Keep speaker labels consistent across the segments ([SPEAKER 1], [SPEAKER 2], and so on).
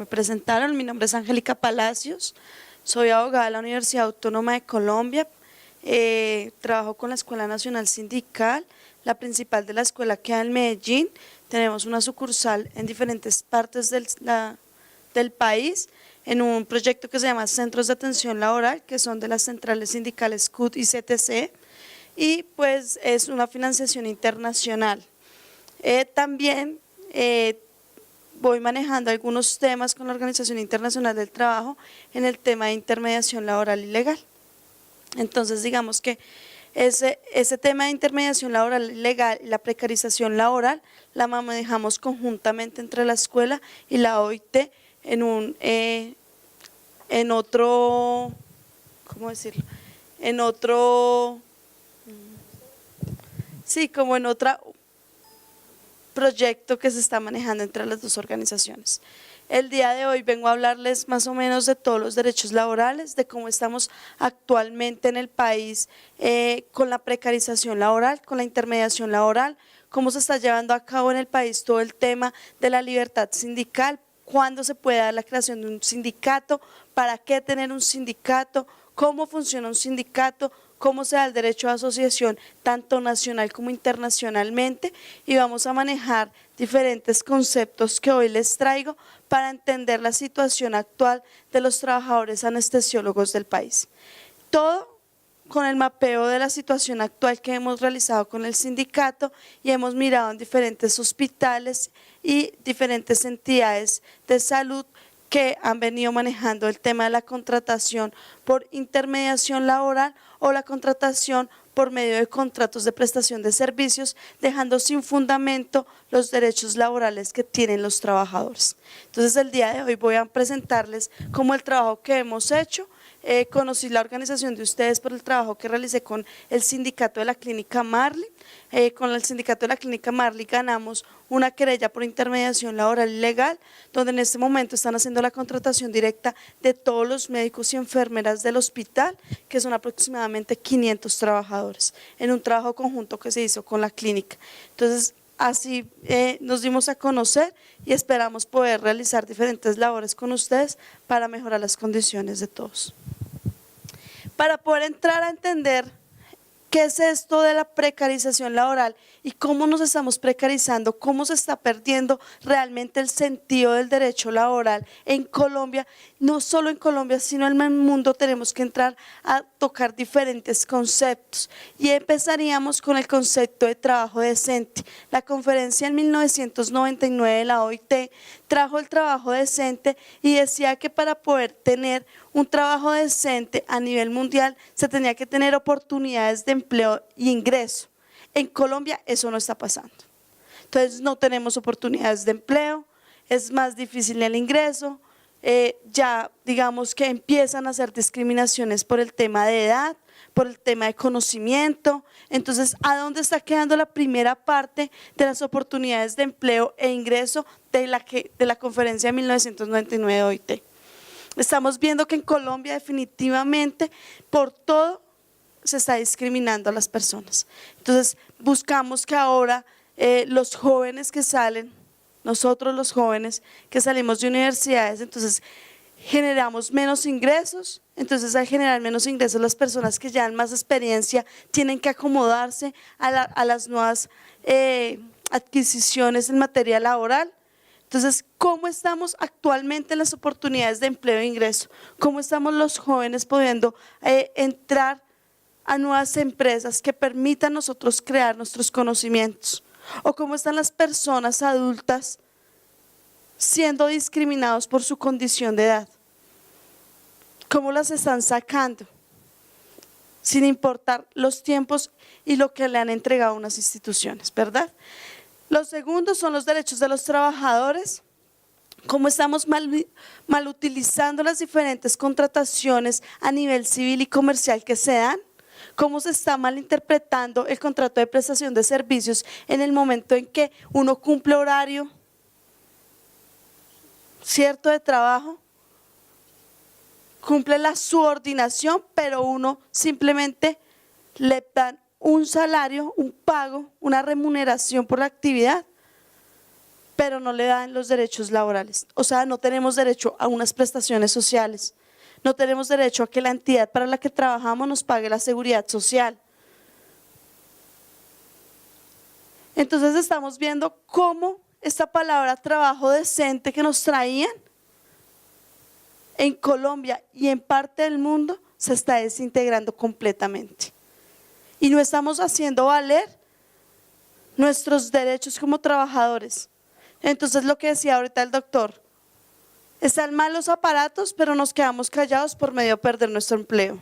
[SPEAKER 1] presentaron, mi nombre es Angélica Palacios, soy abogada de la Universidad Autónoma de Colombia, trabajo con la Escuela Nacional Sindical, la principal de la escuela queda en Medellín, tenemos una sucursal en diferentes partes del país, en un proyecto que se llama Centros de Atención Laboral, que son de las centrales sindicales CUT y CTC, y pues es una financiación internacional. También voy manejando algunos temas con la Organización Internacional del Trabajo en el tema de intermediación laboral y legal. Entonces, digamos que ese tema de intermediación laboral y legal y la precarización laboral la manejamos conjuntamente entre la escuela y la OIT en otro, ¿cómo decirlo? Sí, como en otro proyecto que se está manejando entre las dos organizaciones. El día de hoy vengo a hablarles más o menos de todos los derechos laborales, de cómo estamos actualmente en el país con la precarización laboral, con la intermediación laboral, cómo se está llevando a cabo en el país todo el tema de la libertad sindical, cuándo se puede dar la creación de un sindicato, para qué tener un sindicato, cómo funciona un sindicato, cómo se da el derecho a asociación tanto nacional como internacionalmente, y vamos a manejar diferentes conceptos que hoy les traigo para entender la situación actual de los trabajadores anestesiólogos del país. Todo con el mapeo de la situación actual que hemos realizado con el sindicato y hemos mirado en diferentes hospitales y diferentes entidades de salud que han venido manejando el tema de la contratación por intermediación laboral o la contratación por medio de contratos de prestación de servicios, dejando sin fundamento los derechos laborales que tienen los trabajadores. Entonces, el día de hoy voy a presentarles cómo el trabajo que hemos hecho. Conocí la organización de ustedes por el trabajo que realicé con el sindicato de la Clínica Marley. Con el sindicato de la Clínica Marley ganamos una querella por intermediación laboral y legal, donde en este momento están haciendo la contratación directa de todos los médicos y enfermeras del hospital, que son aproximadamente 500 trabajadores, en un trabajo conjunto que se hizo con la clínica. Entonces, así nos dimos a conocer y esperamos poder realizar diferentes labores con ustedes para mejorar las condiciones de todos. Para poder entrar a entender qué es esto de la precarización laboral y cómo nos estamos precarizando, cómo se está perdiendo realmente el sentido del derecho laboral en Colombia, no solo en Colombia, sino en el mundo, tenemos que entrar a tocar diferentes conceptos. Y empezaríamos con el concepto de trabajo decente. La conferencia en 1999 de la OIT trajo el trabajo decente y decía que para poder tener un trabajo decente a nivel mundial se tenía que tener oportunidades de empleo y ingreso. En Colombia eso no está pasando. Entonces no tenemos oportunidades de empleo, es más difícil el ingreso, ya digamos que empiezan a hacer discriminaciones por el tema de edad, por el tema de conocimiento. Entonces, ¿a dónde está quedando la primera parte de las oportunidades de empleo e ingreso de la conferencia de 1999 de OIT? Estamos viendo que en Colombia definitivamente por todo se está discriminando a las personas. Entonces buscamos que ahora los jóvenes que salen, nosotros los jóvenes que salimos de universidades, entonces generamos menos ingresos. Entonces, al generar menos ingresos, las personas que ya han más experiencia tienen que acomodarse a las nuevas adquisiciones en materia laboral. Entonces, ¿cómo estamos actualmente en las oportunidades de empleo e ingreso? ¿Cómo estamos los jóvenes pudiendo entrar a nuevas empresas que permitan a nosotros crear nuestros conocimientos? ¿O cómo están las personas adultas siendo discriminados por su condición de edad? ¿Cómo las están sacando? Sin importar los tiempos y lo que le han entregado unas instituciones, ¿verdad? Los segundos son los derechos de los trabajadores. Cómo estamos mal utilizando las diferentes contrataciones a nivel civil y comercial que se dan. Cómo se está malinterpretando el contrato de prestación de servicios en el momento en que uno cumple horario cierto de trabajo, cumple la subordinación, pero uno simplemente le dan un salario, un pago, una remuneración por la actividad. pero no le dan los derechos laborales. O sea, no tenemos derecho a unas prestaciones sociales, no tenemos derecho a que la entidad para la que trabajamos nos pague la seguridad social. Entonces estamos viendo cómo esta palabra trabajo decente que nos traían en Colombia y en parte del mundo se está desintegrando completamente. Y no estamos haciendo valer nuestros derechos como trabajadores. Entonces lo que decía ahorita el doctor, están mal los aparatos, pero nos quedamos callados por medio de perder nuestro empleo.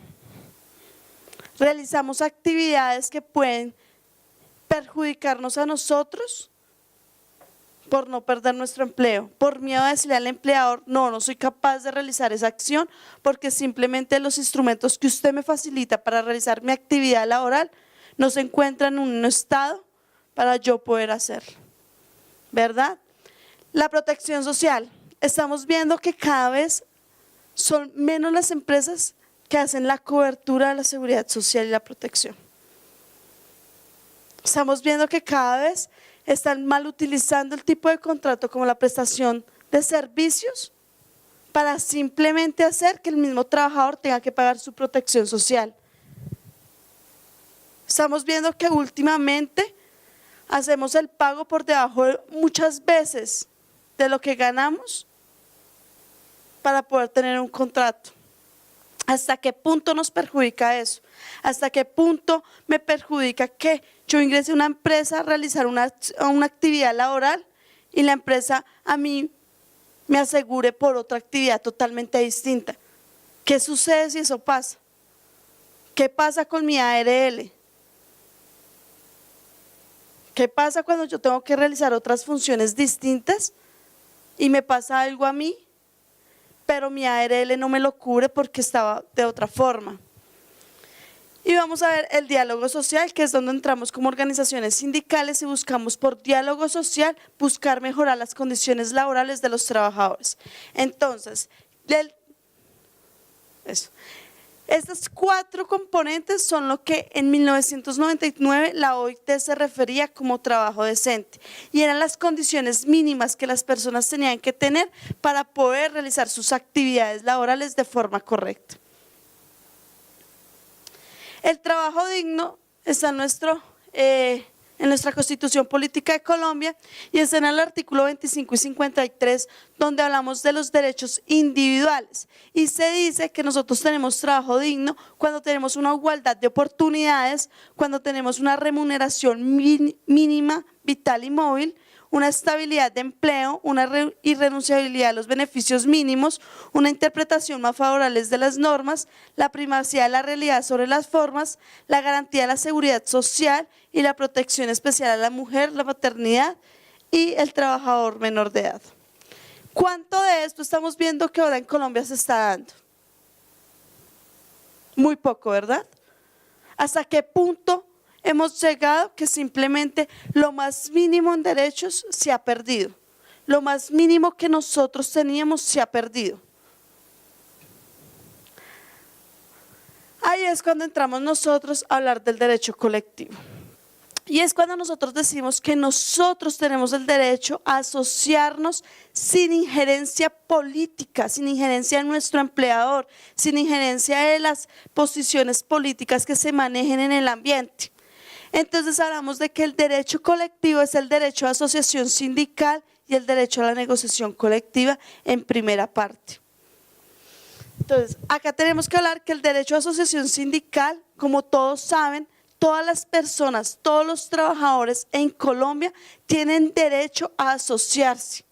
[SPEAKER 1] Realizamos actividades que pueden perjudicarnos a nosotros por no perder nuestro empleo, por miedo a decirle al empleador, no soy capaz de realizar esa acción porque simplemente los instrumentos que usted me facilita para realizar mi actividad laboral no se encuentran en un estado para yo poder hacerlo, ¿verdad? La protección social, estamos viendo que cada vez son menos las empresas que hacen la cobertura de la seguridad social y la protección. Estamos viendo que cada vez están mal utilizando el tipo de contrato como la prestación de servicios para simplemente hacer que el mismo trabajador tenga que pagar su protección social. Estamos viendo que últimamente hacemos el pago por debajo muchas veces de lo que ganamos para poder tener un contrato. ¿Hasta qué punto nos perjudica eso? ¿Hasta qué punto me perjudica que yo ingrese a una empresa a realizar una actividad laboral y la empresa a mí me asegure por otra actividad totalmente distinta? ¿Qué sucede si eso pasa? ¿Qué pasa con mi ARL? ¿Qué pasa cuando yo tengo que realizar otras funciones distintas y me pasa algo a mí, pero mi ARL no me lo cubre porque estaba de otra forma? Y vamos a ver el diálogo social, que es donde entramos como organizaciones sindicales y buscamos por diálogo social buscar mejorar las condiciones laborales de los trabajadores. Entonces, estas 4 componentes son lo que en 1999 la OIT se refería como trabajo decente y eran las condiciones mínimas que las personas tenían que tener para poder realizar sus actividades laborales de forma correcta. El trabajo digno está en nuestra Constitución Política de Colombia y está en el artículo 25 y 53, donde hablamos de los derechos individuales. Y se dice que nosotros tenemos trabajo digno cuando tenemos una igualdad de oportunidades, cuando tenemos una remuneración mínima, vital y móvil, una estabilidad de empleo, una irrenunciabilidad a los beneficios mínimos, una interpretación más favorable de las normas, la primacía de la realidad sobre las formas, la garantía de la seguridad social y la protección especial a la mujer, la maternidad y el trabajador menor de edad. ¿Cuánto de esto estamos viendo que ahora en Colombia se está dando? Muy poco, ¿verdad? ¿Hasta qué punto hemos llegado que simplemente lo más mínimo en derechos se ha perdido? Lo más mínimo que nosotros teníamos se ha perdido. Ahí es cuando entramos nosotros a hablar del derecho colectivo. Y es cuando nosotros decimos que nosotros tenemos el derecho a asociarnos sin injerencia política, sin injerencia de nuestro empleador, sin injerencia de las posiciones políticas que se manejen en el ambiente. Entonces hablamos de que el derecho colectivo es el derecho a asociación sindical y el derecho a la negociación colectiva en primera parte. Entonces, acá tenemos que hablar que el derecho a asociación sindical, como todos saben, todas las personas, todos los trabajadores en Colombia tienen derecho a asociarse.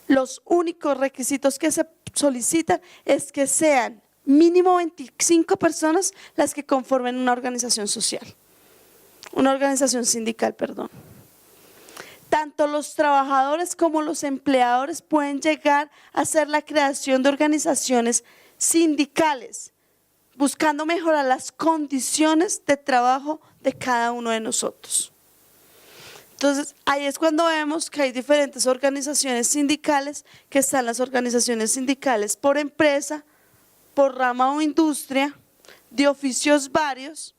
[SPEAKER 1] Los únicos requisitos que se solicitan es que sean mínimo 25 personas las que conformen una organización social, una organización sindical, perdón. Tanto los trabajadores como los empleadores pueden llegar a hacer la creación de organizaciones sindicales, buscando mejorar las condiciones de trabajo de cada uno de nosotros. Entonces, ahí es cuando vemos que hay diferentes organizaciones sindicales, que están las organizaciones sindicales por empresa, por rama o industria, de oficios varios,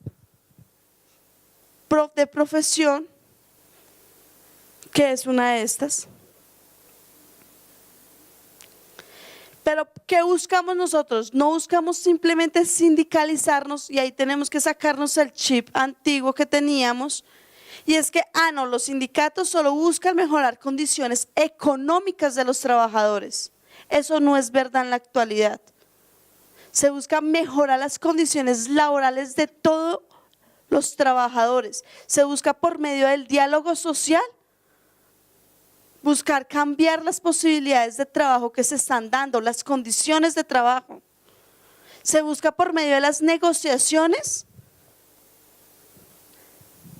[SPEAKER 1] de profesión, que es una de estas. Pero ¿qué buscamos nosotros? No buscamos simplemente sindicalizarnos, y ahí tenemos que sacarnos el chip antiguo que teníamos, y es que, no, los sindicatos solo buscan mejorar condiciones económicas de los trabajadores. Eso no es verdad en la actualidad. Se busca mejorar las condiciones laborales de todos los trabajadores. Se busca por medio del diálogo social buscar cambiar las posibilidades de trabajo que se están dando, las condiciones de trabajo. Se busca por medio de las negociaciones,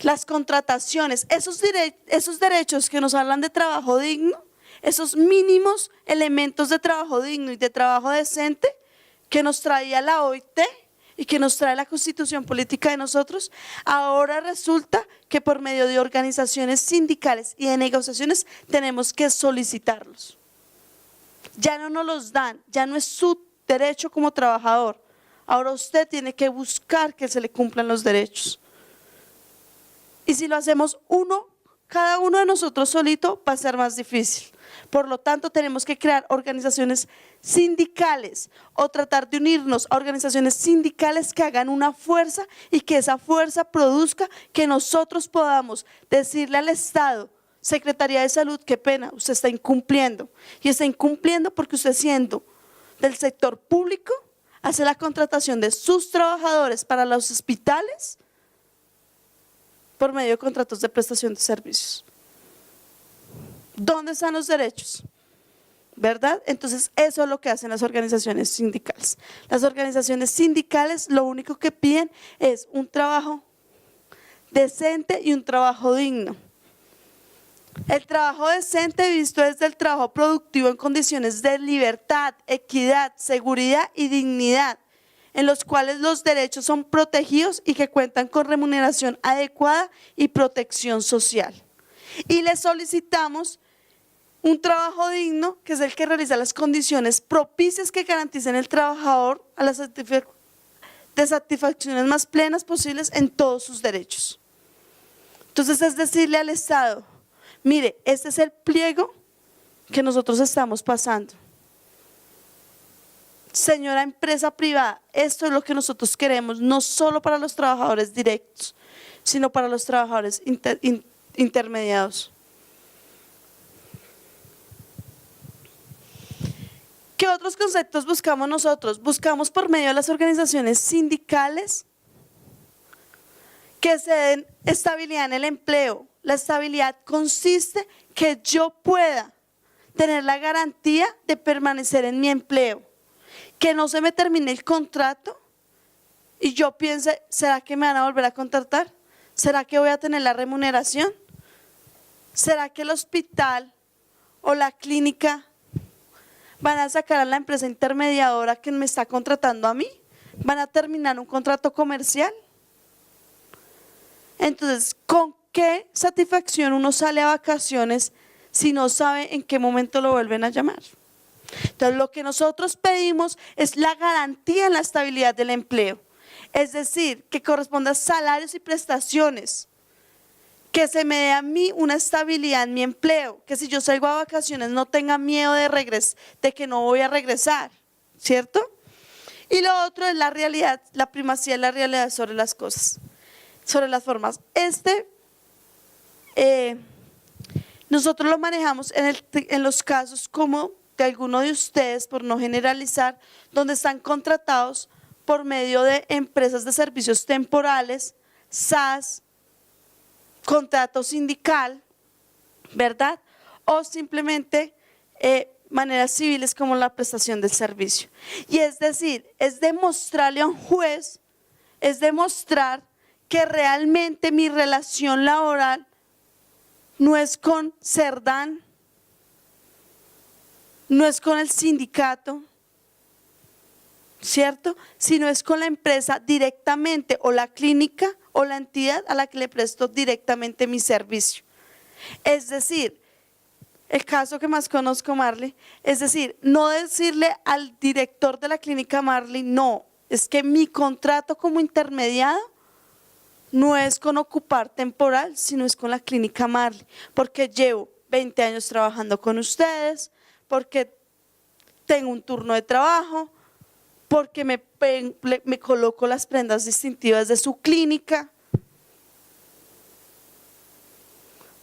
[SPEAKER 1] las contrataciones, esos derechos que nos hablan de trabajo digno, esos mínimos elementos de trabajo digno y de trabajo decente que nos traía la OIT y que nos trae la Constitución Política de nosotros. Ahora resulta que por medio de organizaciones sindicales y de negociaciones tenemos que solicitarlos. Ya no nos los dan, ya no es su derecho como trabajador. Ahora usted tiene que buscar que se le cumplan los derechos. Y si lo hacemos cada uno de nosotros solito, va a ser más difícil. Por lo tanto, tenemos que crear organizaciones sindicales o tratar de unirnos a organizaciones sindicales que hagan una fuerza y que esa fuerza produzca que nosotros podamos decirle al Estado: Secretaría de Salud, qué pena, usted está incumpliendo. Y está incumpliendo porque usted, siendo del sector público, hace la contratación de sus trabajadores para los hospitales por medio de contratos de prestación de servicios. ¿Dónde están los derechos? ¿Verdad? Entonces eso es lo que hacen las organizaciones sindicales. Las organizaciones sindicales lo único que piden es un trabajo decente y un trabajo digno. El trabajo decente visto desde el trabajo productivo en condiciones de libertad, equidad, seguridad y dignidad, en los cuales los derechos son protegidos y que cuentan con remuneración adecuada y protección social. Y le solicitamos un trabajo digno, que es el que realiza las condiciones propicias que garanticen el trabajador a las satisfacciones más plenas posibles en todos sus derechos. Entonces es decirle al Estado: mire, este es el pliego que nosotros estamos pasando. Señora empresa privada, esto es lo que nosotros queremos, no solo para los trabajadores directos, sino para los trabajadores intermediados. ¿Qué otros conceptos buscamos nosotros? Buscamos por medio de las organizaciones sindicales que se den estabilidad en el empleo. La estabilidad consiste que yo pueda tener la garantía de permanecer en mi empleo, que no se me termine el contrato y yo piense: ¿será que me van a volver a contratar? ¿Será que voy a tener la remuneración? ¿Será que el hospital o la clínica van a sacar a la empresa intermediadora que me está contratando a mí? ¿Van a terminar un contrato comercial? Entonces, ¿con qué satisfacción uno sale a vacaciones si no sabe en qué momento lo vuelven a llamar? Entonces, lo que nosotros pedimos es la garantía en la estabilidad del empleo. Es decir, que corresponda a salarios y prestaciones, que se me dé a mí una estabilidad en mi empleo, que si yo salgo a vacaciones no tenga miedo de que no voy a regresar, ¿cierto? Y lo otro es la realidad, la primacía de la realidad sobre las cosas, sobre las formas. Nosotros lo manejamos en los casos como de alguno de ustedes, por no generalizar, donde están contratados por medio de empresas de servicios temporales, SAS, contrato sindical, ¿verdad? O simplemente maneras civiles como la prestación del servicio. Y es decir, es demostrarle a un juez, es demostrar que realmente mi relación laboral no es con Cerdán, no es con el sindicato, ¿cierto? Sino es con la empresa directamente, o la clínica o la entidad a la que le presto directamente mi servicio. Es decir, el caso que más conozco, Marley, es decir, no decirle al director de la clínica: Marley, no, es que mi contrato como intermediado no es con ocupar temporal, sino es con la clínica Marley, porque llevo 20 años trabajando con ustedes, porque tengo un turno de trabajo, porque me coloco las prendas distintivas de su clínica,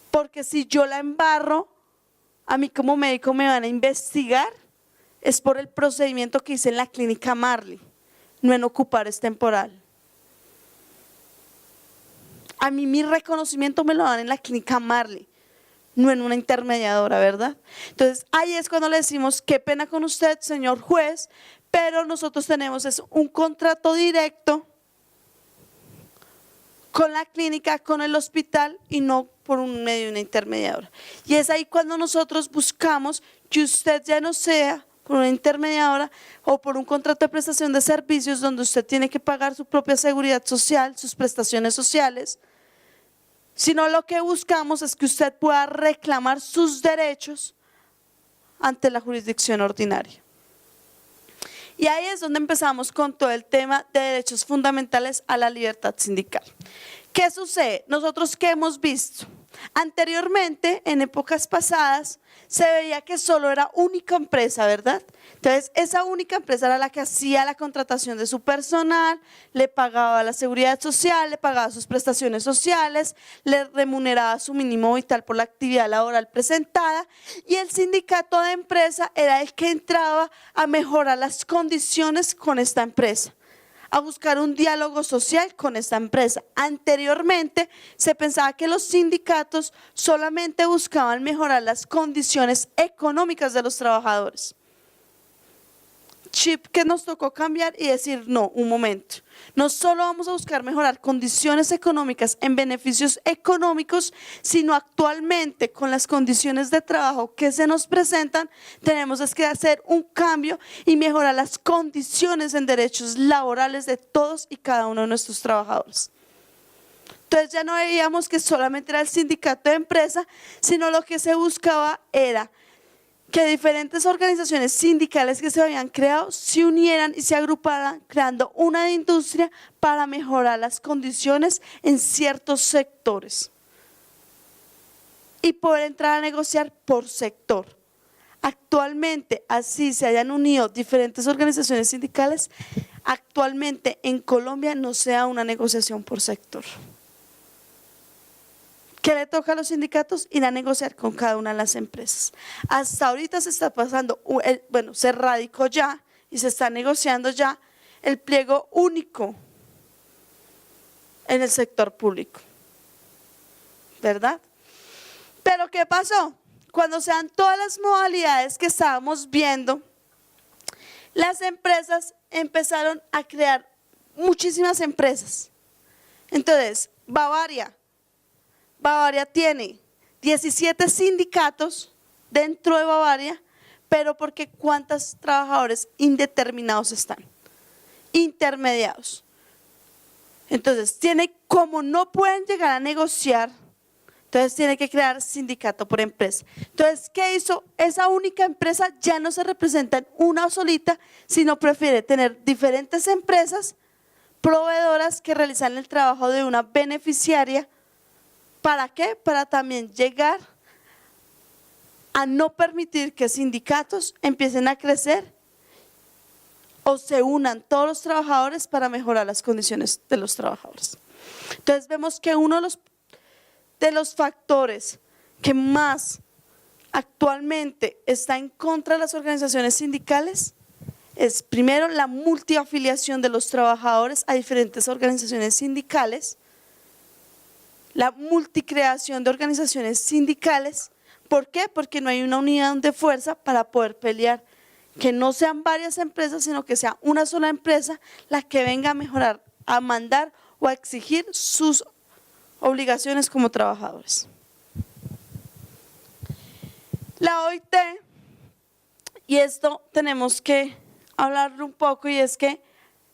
[SPEAKER 1] porque si yo la embarro, a mí como médico me van a investigar, es por el procedimiento que hice en la clínica Marley, no en ocupar es temporal. A mí mi reconocimiento me lo dan en la clínica Marley, no en una intermediadora, ¿verdad? Entonces ahí es cuando le decimos, qué pena con usted, señor juez, pero nosotros tenemos un contrato directo con la clínica, con el hospital y no por un medio de una intermediadora. Y es ahí cuando nosotros buscamos que usted ya no sea por una intermediadora o por un contrato de prestación de servicios donde usted tiene que pagar su propia seguridad social, sus prestaciones sociales, sino lo que buscamos es que usted pueda reclamar sus derechos ante la jurisdicción ordinaria. Y ahí es donde empezamos con todo el tema de derechos fundamentales a la libertad sindical. ¿Qué sucede? Nosotros, ¿qué hemos visto? Anteriormente, en épocas pasadas, se veía que solo era única empresa, ¿verdad? Entonces, esa única empresa era la que hacía la contratación de su personal, le pagaba la seguridad social, le pagaba sus prestaciones sociales, le remuneraba su mínimo vital por la actividad laboral presentada, y el sindicato de empresa era el que entraba a mejorar las condiciones con esta empresa, a buscar un diálogo social con esta empresa. Anteriormente se pensaba que los sindicatos solamente buscaban mejorar las condiciones económicas de los trabajadores. Chip que nos tocó cambiar y decir, no, un momento, no solo vamos a buscar mejorar condiciones económicas en beneficios económicos, sino actualmente con las condiciones de trabajo que se nos presentan, tenemos que hacer un cambio y mejorar las condiciones en derechos laborales de todos y cada uno de nuestros trabajadores. Entonces ya no veíamos que solamente era el sindicato de empresa, sino lo que se buscaba era que diferentes organizaciones sindicales que se habían creado se unieran y se agruparan creando una industria para mejorar las condiciones en ciertos sectores y poder entrar a negociar por sector. Actualmente, así se hayan unido diferentes organizaciones sindicales, actualmente en Colombia no se da una negociación por sector. ¿Qué le toca a los sindicatos? Ir a negociar con cada una de las empresas. Hasta ahorita se está pasando, bueno, se radicó ya y se está negociando ya el pliego único en el sector público, ¿verdad? Pero ¿qué pasó? Cuando se dan todas las modalidades que estábamos viendo, las empresas empezaron a crear muchísimas empresas. Entonces, Bavaria tiene 17 sindicatos dentro de Bavaria, pero porque ¿cuántos trabajadores indeterminados están? Intermediados. Entonces, como no pueden llegar a negociar, entonces tiene que crear sindicato por empresa. Entonces, ¿qué hizo? Esa única empresa ya no se representa en una solita, sino prefiere tener diferentes empresas proveedoras que realizan el trabajo de una beneficiaria. ¿Para qué? Para también llegar a no permitir que sindicatos empiecen a crecer o se unan todos los trabajadores para mejorar las condiciones de los trabajadores. Entonces vemos que uno de los factores que más actualmente está en contra de las organizaciones sindicales es primero la multiafiliación de los trabajadores a diferentes organizaciones sindicales, la multicreación de organizaciones sindicales. ¿Por qué? Porque no hay una unidad de fuerza para poder pelear, que no sean varias empresas, sino que sea una sola empresa la que venga a mejorar, a mandar o a exigir sus obligaciones como trabajadores. La OIT, y esto tenemos que hablarlo un poco, y es que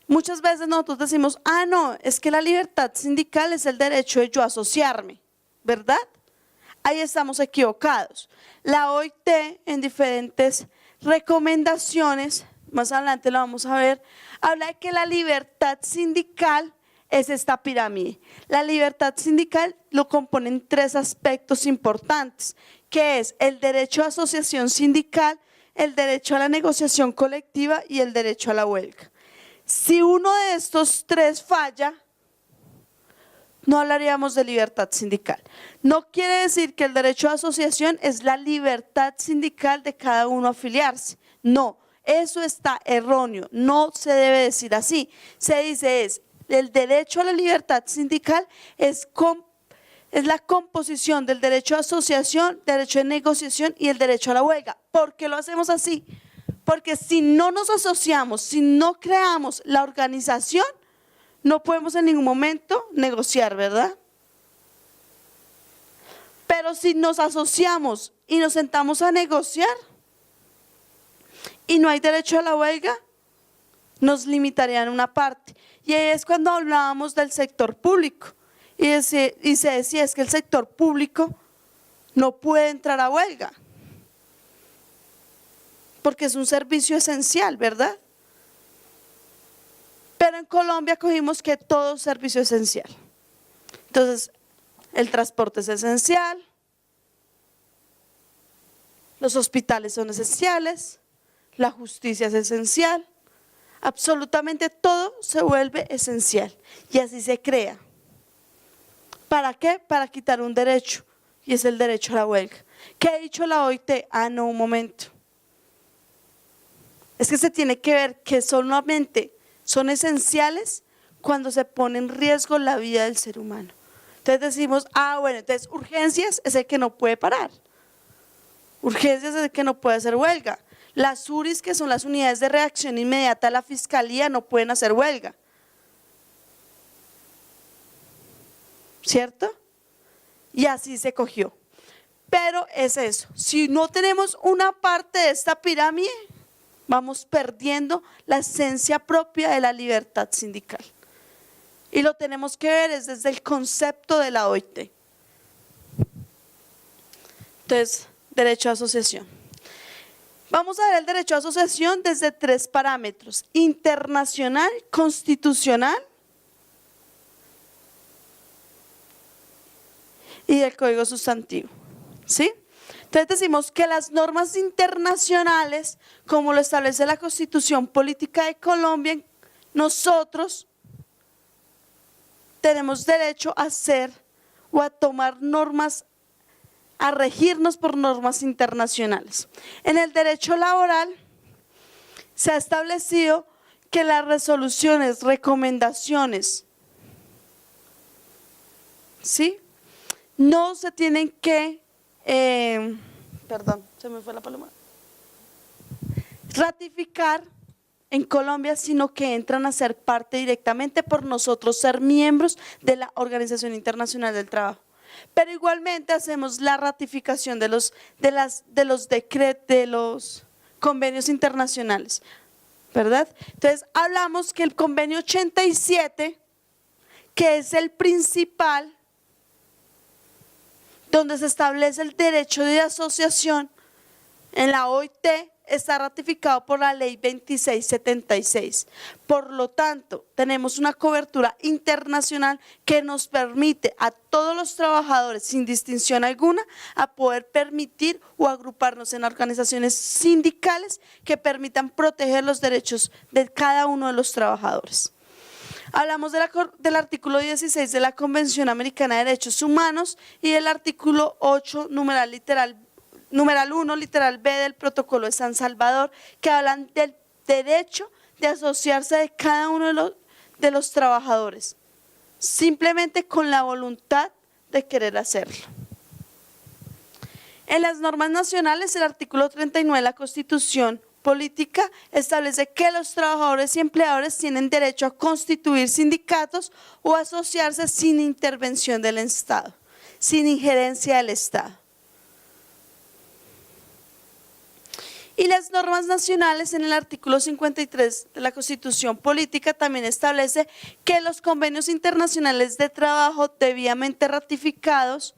[SPEAKER 1] muchas veces nosotros decimos, no, es que la libertad sindical es el derecho de yo asociarme, ¿verdad? Ahí estamos equivocados. La OIT en diferentes recomendaciones, más adelante lo vamos a ver, habla de que la libertad sindical es esta pirámide. La libertad sindical lo componen tres aspectos importantes, que es el derecho a asociación sindical, el derecho a la negociación colectiva y el derecho a la huelga. Si uno de estos tres falla, no hablaríamos de libertad sindical. No quiere decir que el derecho a asociación es la libertad sindical de cada uno a afiliarse. No, eso está erróneo, no se debe decir así. Se dice el derecho a la libertad sindical es la composición del derecho a asociación, derecho de negociación y el derecho a la huelga. ¿Por qué lo hacemos así? Porque si no nos asociamos, si no creamos la organización, no podemos en ningún momento negociar, ¿verdad? Pero si nos asociamos y nos sentamos a negociar y no hay derecho a la huelga, nos limitarían una parte. Y ahí es cuando hablábamos del sector público y se decía es que el sector público no puede entrar a huelga porque es un servicio esencial, ¿verdad? Pero en Colombia cogimos que todo es servicio esencial. Entonces, el transporte es esencial, los hospitales son esenciales, la justicia es esencial, absolutamente todo se vuelve esencial y así se crea. ¿Para qué? Para quitar un derecho y es el derecho a la huelga. ¿Qué ha dicho la OIT? Ah, no, un momento. Es que se tiene que ver que solamente son esenciales cuando se pone en riesgo la vida del ser humano. Entonces decimos, bueno, entonces urgencias es el que no puede parar. Urgencias es el que no puede hacer huelga. Las URIs, que son las unidades de reacción inmediata a la fiscalía, no pueden hacer huelga. ¿Cierto? Y así se cogió. Pero es eso, si no tenemos una parte de esta pirámide, vamos perdiendo la esencia propia de la libertad sindical. Y lo tenemos que ver desde el concepto de la OIT. Entonces, derecho a asociación. Vamos a ver el derecho a asociación desde tres parámetros: internacional, constitucional y el código sustantivo. ¿Sí? Entonces decimos que las normas internacionales, como lo establece la Constitución Política de Colombia, nosotros tenemos derecho a hacer o a tomar normas, a regirnos por normas internacionales. En el derecho laboral se ha establecido que las resoluciones, recomendaciones, ¿sí?, no se tienen que, perdón, se me fue la paloma, ratificar en Colombia, sino que entran a ser parte directamente por nosotros ser miembros de la Organización Internacional del Trabajo. Pero igualmente hacemos la ratificación de los convenios internacionales, ¿verdad? Entonces hablamos que el convenio 87, que es el principal, donde se establece el derecho de asociación en la OIT, está ratificado por la ley 2676. Por lo tanto, tenemos una cobertura internacional que nos permite a todos los trabajadores, sin distinción alguna, a poder permitir o agruparnos en organizaciones sindicales que permitan proteger los derechos de cada uno de los trabajadores. Hablamos del artículo 16 de la Convención Americana de Derechos Humanos y del artículo 8, numeral 1, literal B del Protocolo de San Salvador, que hablan del derecho de asociarse de cada uno de los trabajadores, simplemente con la voluntad de querer hacerlo. En las normas nacionales, el artículo 39 de la Constitución Política establece que los trabajadores y empleadores tienen derecho a constituir sindicatos o asociarse sin intervención del Estado, sin injerencia del Estado. Y las normas nacionales en el artículo 53 de la Constitución Política también establece que los convenios internacionales de trabajo debidamente ratificados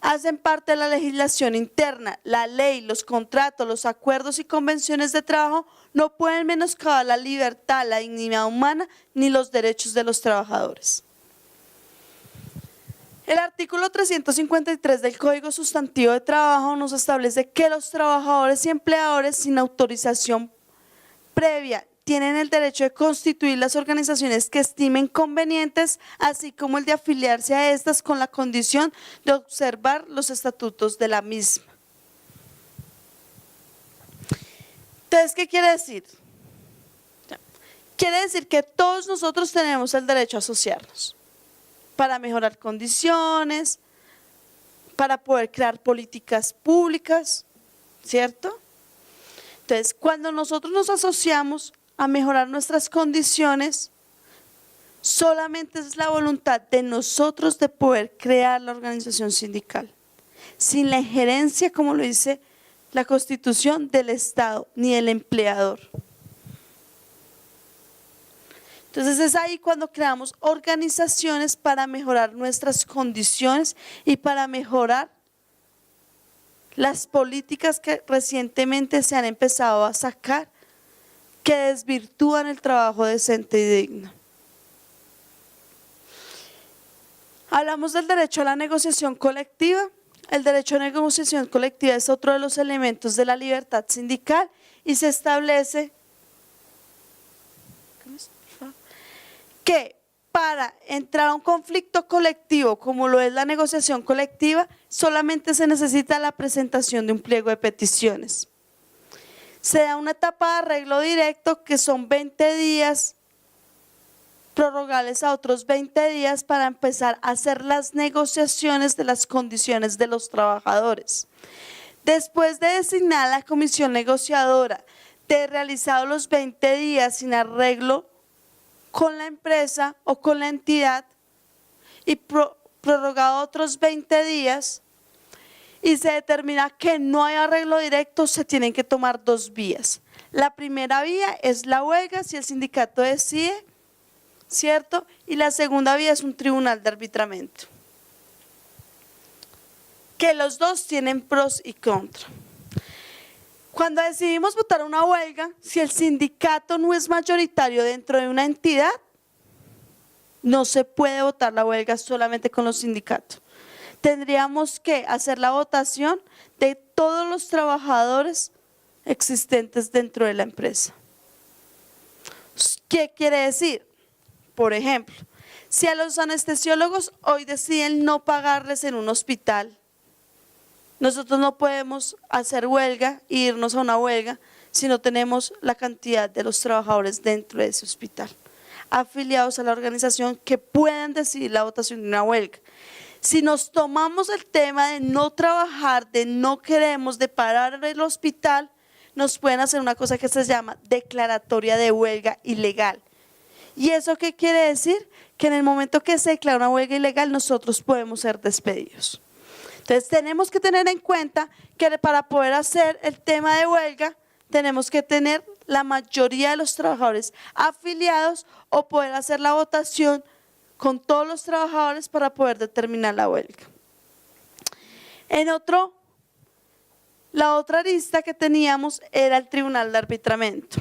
[SPEAKER 1] hacen parte de la legislación interna, la ley, los contratos, los acuerdos y convenciones de trabajo no pueden menoscabar la libertad, la dignidad humana ni los derechos de los trabajadores. El artículo 353 del Código Sustantivo de Trabajo nos establece que los trabajadores y empleadores sin autorización previa tienen el derecho de constituir las organizaciones que estimen convenientes, así como el de afiliarse a estas con la condición de observar los estatutos de la misma. Entonces, ¿qué quiere decir? Quiere decir que todos nosotros tenemos el derecho a asociarnos para mejorar condiciones, para poder crear políticas públicas, ¿cierto? Entonces, cuando nosotros nos asociamos a mejorar nuestras condiciones, solamente es la voluntad de nosotros de poder crear la organización sindical, sin la injerencia, como lo dice la Constitución, del Estado ni del empleador. Entonces es ahí cuando creamos organizaciones para mejorar nuestras condiciones y para mejorar las políticas que recientemente se han empezado a sacar que desvirtúan el trabajo decente y digno. Hablamos del derecho a la negociación colectiva. El derecho a negociación colectiva es otro de los elementos de la libertad sindical y se establece que para entrar a un conflicto colectivo como lo es la negociación colectiva, solamente se necesita la presentación de un pliego de peticiones. Se da una etapa de arreglo directo que son 20 días, prorrogables a otros 20 días para empezar a hacer las negociaciones de las condiciones de los trabajadores. Después de designar la comisión negociadora, de realizado los 20 días sin arreglo con la empresa o con la entidad y prorrogado otros 20 días y se determina que no hay arreglo directo, se tienen que tomar dos vías. La primera vía es la huelga si el sindicato decide, ¿cierto? Y la segunda vía es un tribunal de arbitramiento. Que los dos tienen pros y contras. Cuando decidimos votar una huelga, si el sindicato no es mayoritario dentro de una entidad, no se puede votar la huelga solamente con los sindicatos. Tendríamos que hacer la votación de todos los trabajadores existentes dentro de la empresa. ¿Qué quiere decir? Por ejemplo, si a los anestesiólogos hoy deciden no pagarles en un hospital, nosotros no podemos hacer huelga e irnos a una huelga si no tenemos la cantidad de los trabajadores dentro de ese hospital, afiliados a la organización que puedan decidir la votación de una huelga. Si nos tomamos el tema de no trabajar, de no queremos, de parar el hospital, nos pueden hacer una cosa que se llama declaratoria de huelga ilegal. ¿Y eso qué quiere decir? Que en el momento que se declara una huelga ilegal, nosotros podemos ser despedidos. Entonces tenemos que tener en cuenta que para poder hacer el tema de huelga, tenemos que tener la mayoría de los trabajadores afiliados o poder hacer la votación con todos los trabajadores para poder determinar la huelga. La otra arista que teníamos era el tribunal de arbitramiento.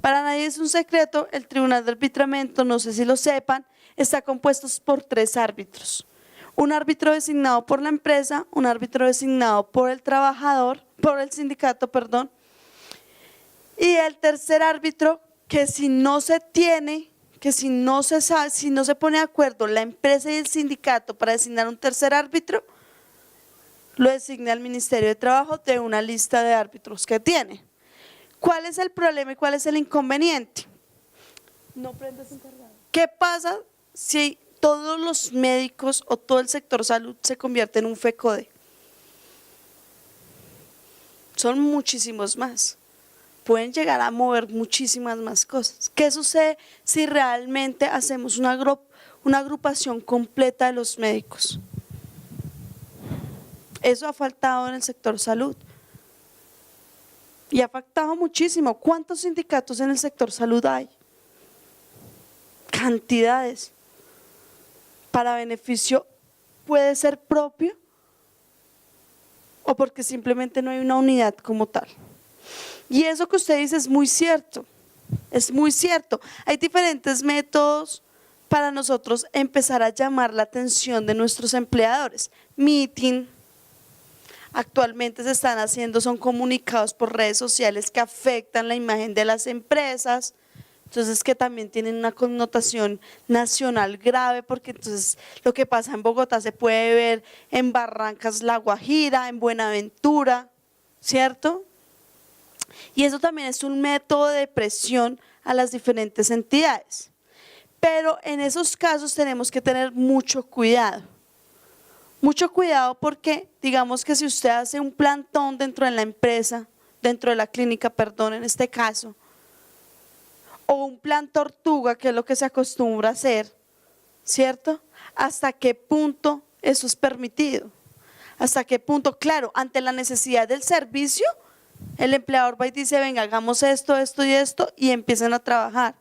[SPEAKER 1] Para nadie es un secreto, el tribunal de arbitramiento, no sé si lo sepan, está compuesto por 3 árbitros. Un árbitro designado por la empresa, un árbitro designado por el trabajador, por el sindicato, perdón, y el tercer árbitro que si no se pone de acuerdo la empresa y el sindicato para designar un tercer árbitro, lo designa el Ministerio de Trabajo de una lista de árbitros que tiene. ¿Cuál es el problema y cuál es el inconveniente? No prendas encargado. ¿Qué pasa si todos los médicos o todo el sector salud se convierte en un FECODE? Son muchísimos más. Pueden llegar a mover muchísimas más cosas. ¿Qué sucede si realmente hacemos una agrupación completa de los médicos? Eso ha faltado en el sector salud. Y ha afectado muchísimo. ¿Cuántos sindicatos en el sector salud hay? Cantidades. Para beneficio puede ser propio o porque simplemente no hay una unidad como tal. Y eso que usted dice es muy cierto, es muy cierto. Hay diferentes métodos para nosotros empezar a llamar la atención de nuestros empleadores. Meeting, actualmente se están haciendo, son comunicados por redes sociales que afectan la imagen de las empresas. Entonces que también tienen una connotación nacional grave, porque entonces lo que pasa en Bogotá se puede ver en Barrancas, La Guajira, en Buenaventura, ¿cierto? Y eso también es un método de presión a las diferentes entidades. Pero en esos casos tenemos que tener mucho cuidado. Mucho cuidado porque digamos que si usted hace un plantón dentro de la empresa, dentro de la clínica, perdón, en este caso, o un plan tortuga, que es lo que se acostumbra a hacer, ¿cierto? ¿Hasta qué punto eso es permitido? ¿Hasta qué punto? Claro, ante la necesidad del servicio, el empleador va y dice, venga, hagamos esto, esto y esto, y empiezan a trabajar.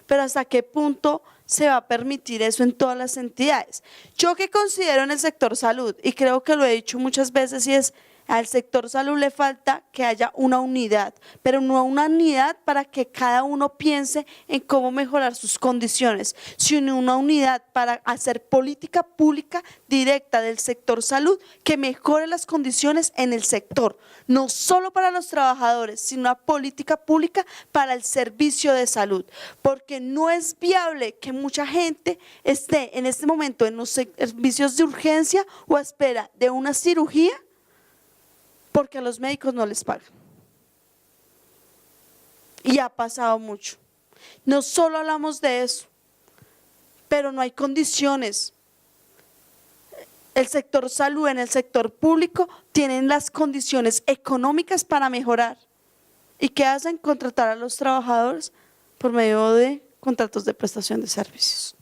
[SPEAKER 1] Pero ¿hasta qué punto se va a permitir eso en todas las entidades? Yo que considero en el sector salud, y creo que lo he dicho muchas veces, y es, al sector salud le falta que haya una unidad, pero no una unidad para que cada uno piense en cómo mejorar sus condiciones, sino una unidad para hacer política pública directa del sector salud que mejore las condiciones en el sector, no solo para los trabajadores, sino una política pública para el servicio de salud, porque no es viable que mucha gente esté en este momento en los servicios de urgencia o a espera de una cirugía porque a los médicos no les pagan. Y ha pasado mucho. No solo hablamos de eso, pero no hay condiciones. El sector salud en el sector público tienen las condiciones económicas para mejorar. ¿Y qué hacen? Contratar a los trabajadores por medio de contratos de prestación de servicios.